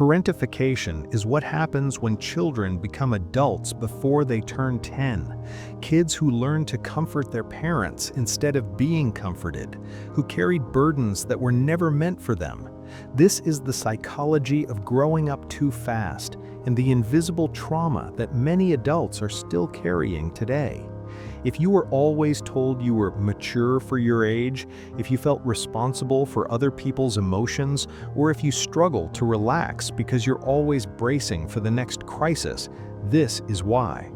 Parentification is what happens when children become adults before they turn 10. Kids who learn to comfort their parents instead of being comforted, who carried burdens that were never meant for them. This is the psychology of growing up too fast and the invisible trauma that many adults are still carrying today. If you were always told you were mature for your age, if you felt responsible for other people's emotions, or if you struggle to relax because you're always bracing for the next crisis, this is why.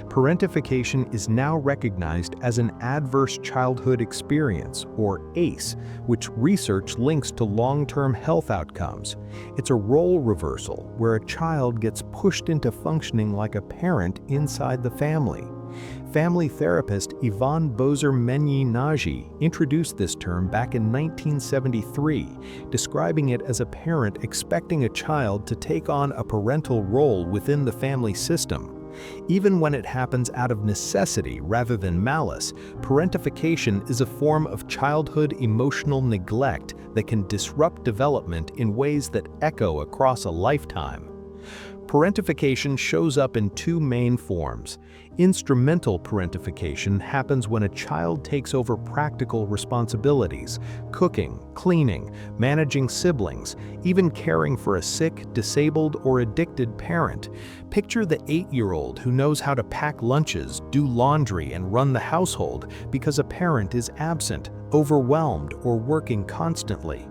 Parentification is now recognized as an adverse childhood experience, or ACE, which research links to long-term health outcomes. It's a role reversal where a child gets pushed into functioning like a parent inside the family. Family therapist Yvonne Bozer-Menyi-Nagy introduced this term back in 1973, describing it as a parent expecting a child to take on a parental role within the family system. Even when it happens out of necessity rather than malice, parentification is a form of childhood emotional neglect that can disrupt development in ways that echo across a lifetime. Parentification shows up in two main forms. Instrumental parentification happens when a child takes over practical responsibilities, cooking, cleaning, managing siblings, even caring for a sick, disabled, or addicted parent. Picture the 8-year-old who knows how to pack lunches, do laundry, and run the household because a parent is absent, overwhelmed, or working constantly.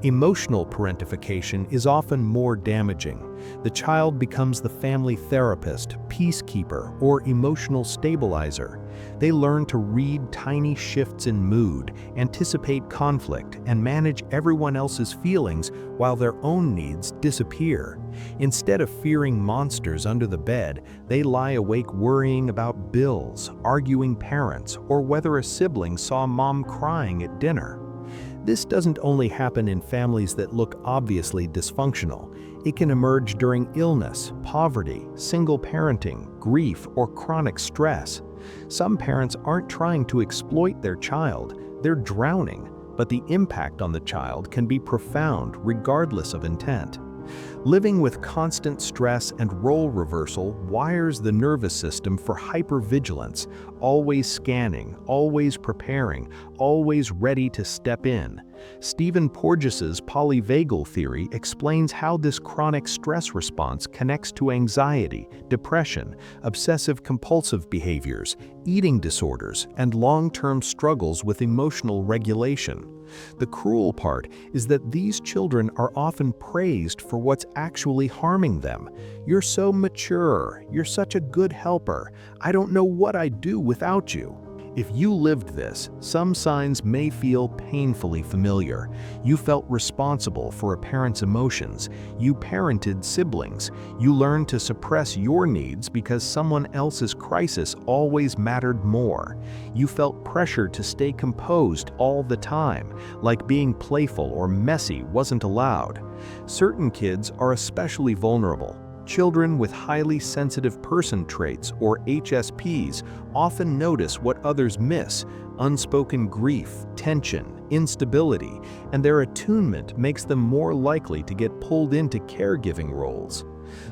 Emotional parentification is often more damaging. The child becomes the family therapist, peacekeeper, or emotional stabilizer. They learn to read tiny shifts in mood, anticipate conflict, and manage everyone else's feelings while their own needs disappear. Instead of fearing monsters under the bed, they lie awake worrying about bills, arguing parents, or whether a sibling saw mom crying at dinner. This doesn't only happen in families that look obviously dysfunctional. It can emerge during illness, poverty, single parenting, grief, or chronic stress. Some parents aren't trying to exploit their child, they're drowning, but the impact on the child can be profound regardless of intent. Living with constant stress and role reversal wires the nervous system for hypervigilance, always scanning, always preparing, always ready to step in. Stephen Porges's polyvagal theory explains how this chronic stress response connects to anxiety, depression, obsessive-compulsive behaviors, eating disorders, and long-term struggles with emotional regulation. The cruel part is that these children are often praised for what's actually harming them. "You're so mature. You're such a good helper. I don't know what I'd do without you." If you lived this, some signs may feel painfully familiar. You felt responsible for a parent's emotions. You parented siblings. You learned to suppress your needs because someone else's crisis always mattered more. You felt pressure to stay composed all the time, like being playful or messy wasn't allowed. Certain kids are especially vulnerable. Children with highly sensitive person traits, or HSPs, often notice what others miss: unspoken grief, tension, instability, and their attunement makes them more likely to get pulled into caregiving roles.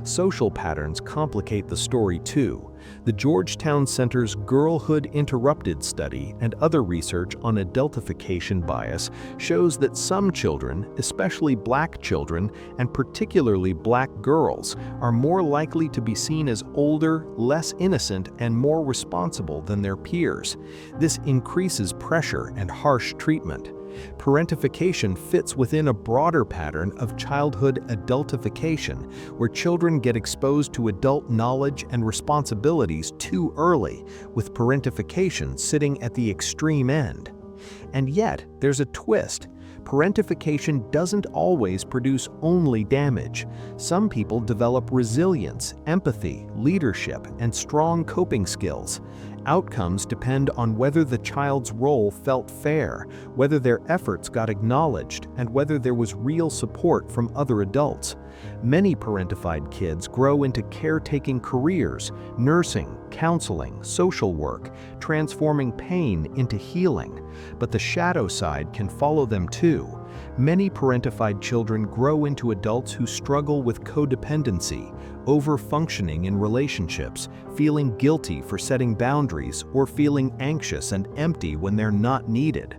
Social patterns complicate the story too. The Georgetown Center's Girlhood Interrupted study and other research on adultification bias shows that some children, especially Black children, and particularly Black girls, are more likely to be seen as older, less innocent, and more responsible than their peers. This increases pressure and harsh treatment. Parentification fits within a broader pattern of childhood adultification, where children get exposed to adult knowledge and responsibilities too early, with parentification sitting at the extreme end. And yet, there's a twist. Parentification doesn't always produce only damage. Some people develop resilience, empathy, leadership, and strong coping skills. Outcomes depend on whether the child's role felt fair, whether their efforts got acknowledged, and whether there was real support from other adults. Many parentified kids grow into caretaking careers, nursing, counseling, social work, transforming pain into healing. But the shadow side can follow them too. Many parentified children grow into adults who struggle with codependency, over-functioning in relationships, feeling guilty for setting boundaries, or feeling anxious and empty when they're not needed.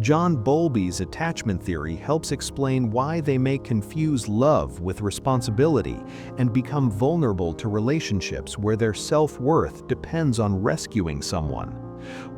John Bowlby's attachment theory helps explain why they may confuse love with responsibility and become vulnerable to relationships where their self-worth depends on rescuing someone.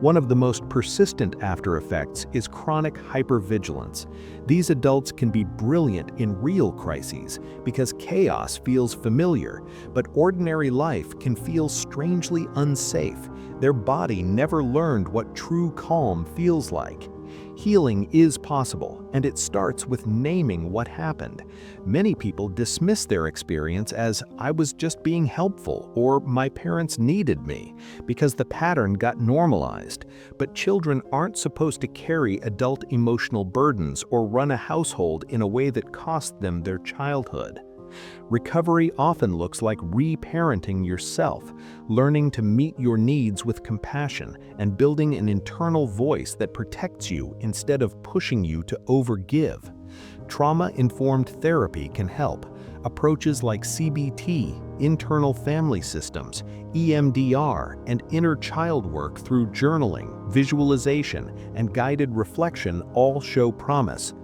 One of the most persistent after-effects is chronic hypervigilance. These adults can be brilliant in real crises because chaos feels familiar, but ordinary life can feel strangely unsafe. Their body never learned what true calm feels like. Healing is possible, and it starts with naming what happened. Many people dismiss their experience as, "I was just being helpful," or "my parents needed me," because the pattern got normalized. But children aren't supposed to carry adult emotional burdens or run a household in a way that cost them their childhood. Recovery often looks like re-parenting yourself, learning to meet your needs with compassion, and building an internal voice that protects you instead of pushing you to overgive. Trauma-informed therapy can help. Approaches like CBT, internal family systems, EMDR, and inner child work through journaling, visualization, and guided reflection all show promise.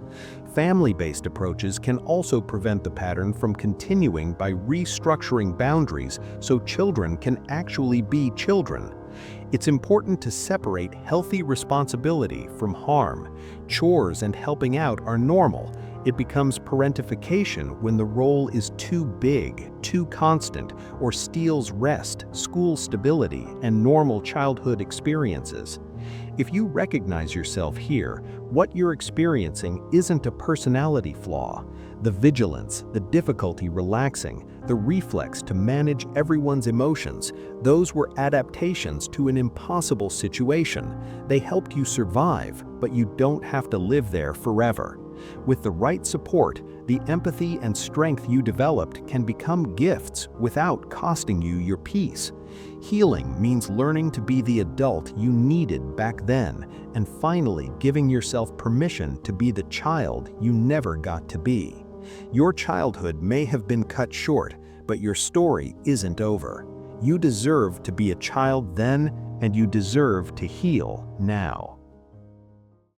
Family-based approaches can also prevent the pattern from continuing by restructuring boundaries so children can actually be children. It's important to separate healthy responsibility from harm. Chores and helping out are normal. It becomes parentification when the role is too big, too constant, or steals rest, school stability, and normal childhood experiences. If you recognize yourself here, what you're experiencing isn't a personality flaw. The vigilance, the difficulty relaxing, the reflex to manage everyone's emotions, those were adaptations to an impossible situation. They helped you survive, but you don't have to live there forever. With the right support, the empathy and strength you developed can become gifts without costing you your peace. Healing means learning to be the adult you needed back then, and finally giving yourself permission to be the child you never got to be. Your childhood may have been cut short, but your story isn't over. You deserve to be a child then, and you deserve to heal now.